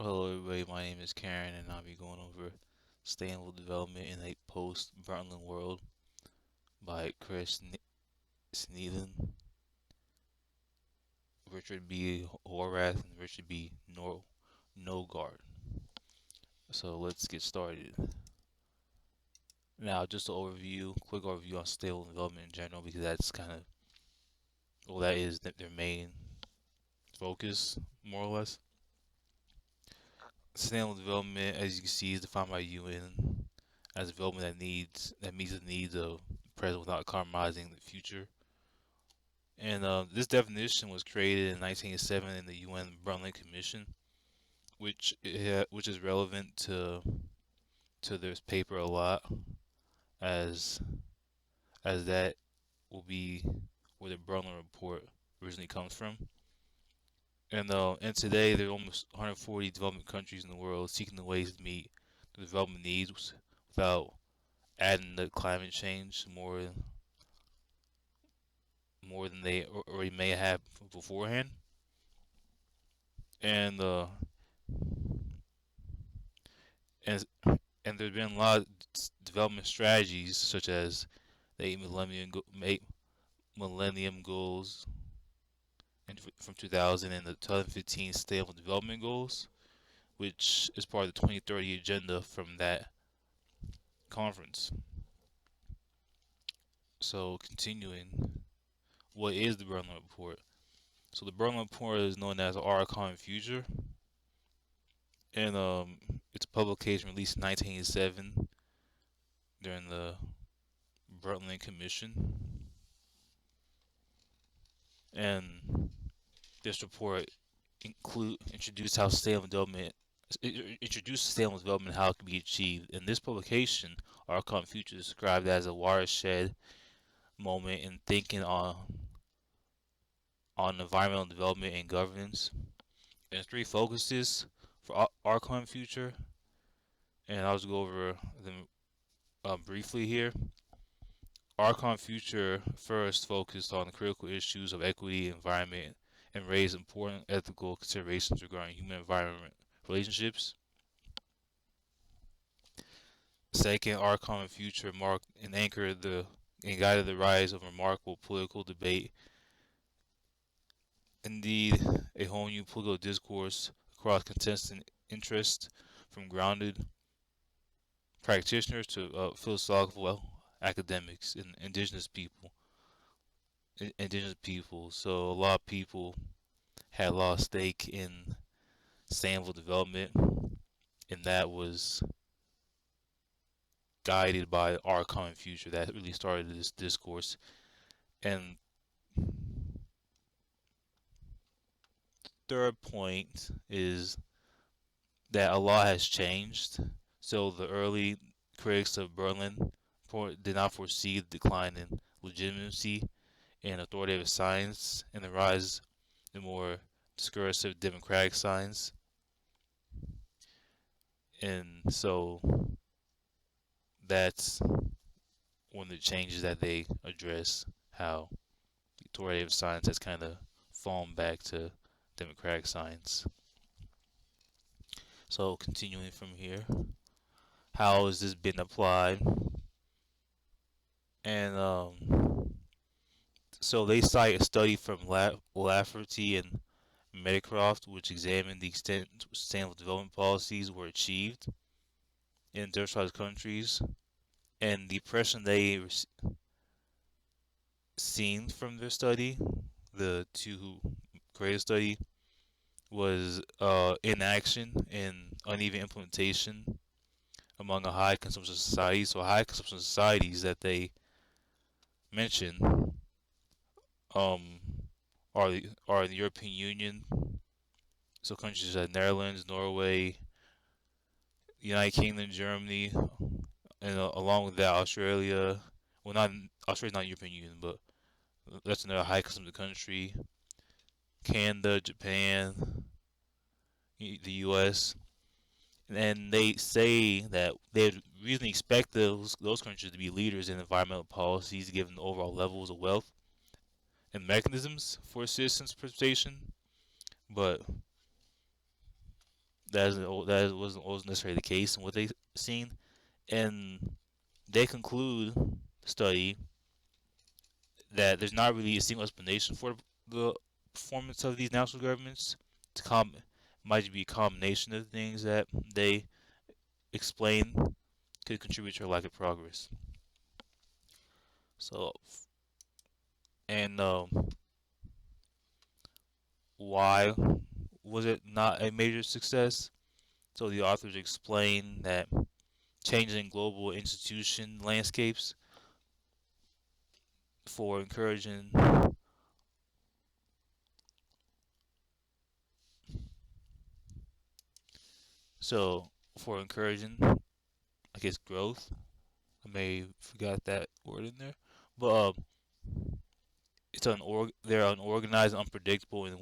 Hello, everybody. My name is Karen, and I'll be going over Sustainable Development in a Post-Brundtland World by Chris Sneeden, Richard B. Horath, and Richard B. Nogard. So let's get started. Now, just an overview, quick overview on sustainable development in general, because that's kind of, well, that is their main focus, more or less. Sustainable development, as you can see, is defined by UN as development that meets the needs of the present without compromising the future. And this definition was created in 1987 in the UN Brundtland Commission, which is relevant to this paper a lot, as that will be where the Brundtland report originally comes from. And today there are almost 140 development countries in the world seeking the ways to meet the development needs without adding the climate change more than they already may have beforehand. And and and there's been a lot of development strategies such as the eight Millennium Goals from 2000 and the 2015 Sustainable Development Goals, which is part of the 2030 agenda from that conference. So continuing, what is the Brundtland Report? So the Brundtland Report is known as Our Common Future, and it's a publication released in 1987 during the Brundtland Commission. And this report introduced sustainable development, how it can be achieved. In this publication, our common future is described as a watershed moment in thinking on environmental development and governance. And three focuses for our common future, and I'll just go over them briefly here. Our common future first focused on the critical issues of equity, environment, and raised important ethical considerations regarding human-environment relationships. Second, our common future marked and anchored and guided the rise of remarkable political debate. Indeed, a whole new political discourse across contested interests, from grounded practitioners to philosophical academics and indigenous people. So a lot of people had a lot of stake in sustainable development, and that was guided by our common future that really started this discourse. And third point is that a lot has changed. So the early critics of Brundtland did not foresee the decline in legitimacy and authoritative science and the rise in more discursive democratic science. And so that's one of the changes that they address, how authoritative science has kind of fallen back to democratic science. So continuing from here, how has this been applied? And so they cite a study from Lafferty and Meadowcroft, which examined the extent to which sustainable development policies were achieved in industrialized countries, and the impression they seen from their study, the two who created the study, was inaction and uneven implementation among a high consumption society. So high consumption societies that they mention are the European Union. So countries like Netherlands, Norway, United Kingdom, Germany, and along with that, Australia. Well, not Australia's not European Union, but that's another high consumption country. Canada, Japan, the U.S. And they say that they reasonably expect those countries to be leaders in environmental policies, given the overall levels of wealth and mechanisms for citizens' participation. But that wasn't always necessarily the case in what they seen, and they conclude the study that there's not really a single explanation for the performance of these national governments. Might be a combination of things that they explain could contribute to a lack of progress. So, and why was it not a major success? So the authors explain that changing global institution landscapes for encouraging so for encouraging I guess growth. I may have forgot that word in there, but they're unorganized, unpredictable in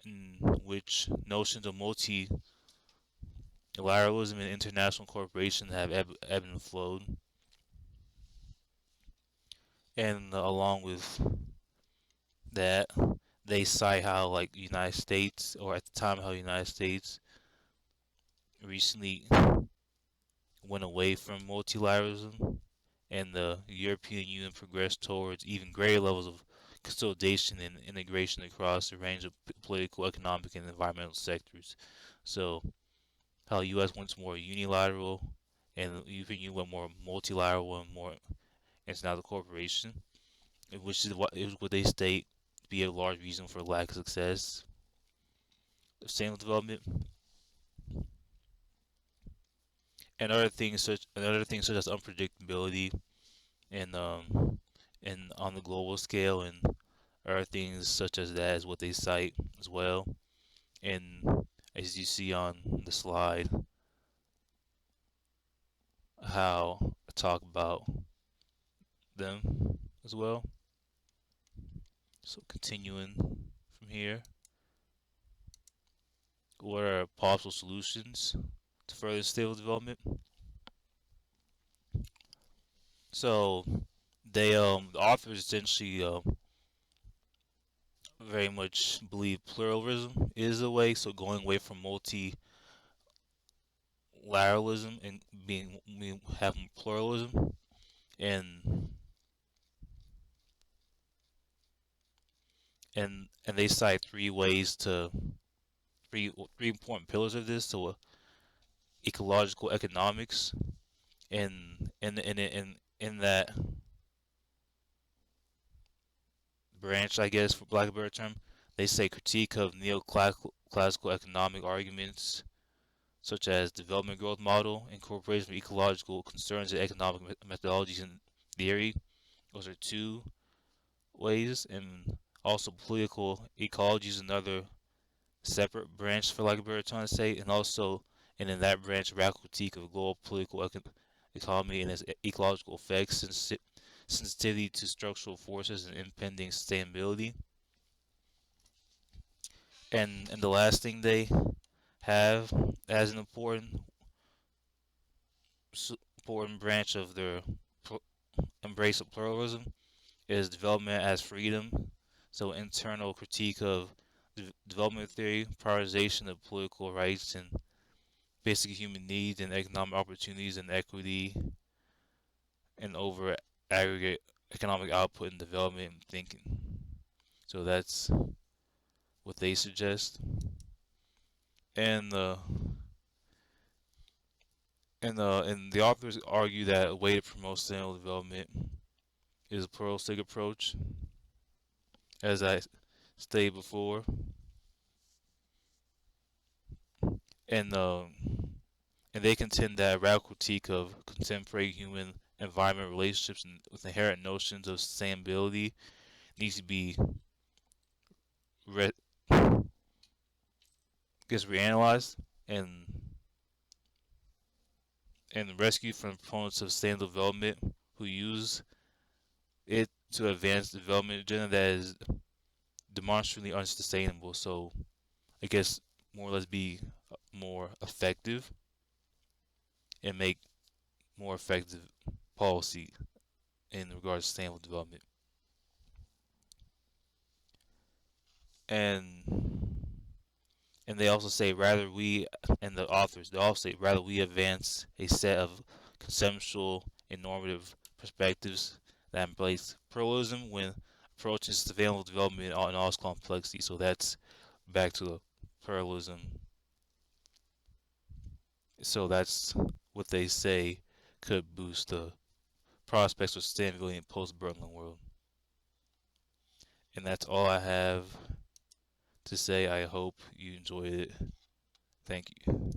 in which notions of multilateralism and international cooperation have ebbed and flowed, and along with that, they cite how like the United States, or at the time how the United States recently went away from multilateralism, and the European Union progressed towards even greater levels of consolidation and integration across a range of political, economic, and environmental sectors. So, how the U.S. went more unilateral, and the European Union went more multilateral and more international cooperation, which is what they state to be a large reason for lack of success of sustainable development, and other things such as unpredictability and on the global scale, and other things such as that is what they cite as well. And as you see on the slide, how I talk about them as well. So continuing from here, what are possible solutions to further stable development? So the authors essentially very much believe pluralism is a way. So going away from multilateralism and having pluralism, and and they cite three important pillars of this. So ecological economics, and in that branch, I guess, for lack of a better term, they say critique of neoclassical economic arguments such as development growth model, incorporation of ecological concerns in economic methodologies and theory. Those are two ways, and also political ecology is another separate branch, for lack of a better term to say, and in that branch, radical critique of global political economy and its ecological effects, sensitivity to structural forces and impending sustainability. And the last thing they have as an important branch of their embrace of pluralism is development as freedom. So internal critique of development theory, prioritization of political rights and basic human needs and economic opportunities and equity, and over aggregate economic output and development and thinking. So that's what they suggest. And and the authors argue that a way to promote sustainable development is a pluralistic approach, as I stated before, and they contend that a radical critique of contemporary human environment relationships and with inherent notions of sustainability needs to be re- gets reanalyzed and rescued from proponents of sustainable development who use it to advance the development agenda that is demonstrably unsustainable. So I guess more or less be more effective and make more effective policy in regards to sustainable development. And And they also say rather we, and the authors, they also say rather we advance a set of conceptual and normative perspectives that embrace pluralism when approaching sustainable development in all its complexity. So that's back to the pluralism. So that's what they say could boost the prospects for sustainability in post-Brundtland world. And that's all I have to say. I hope you enjoyed it. Thank you.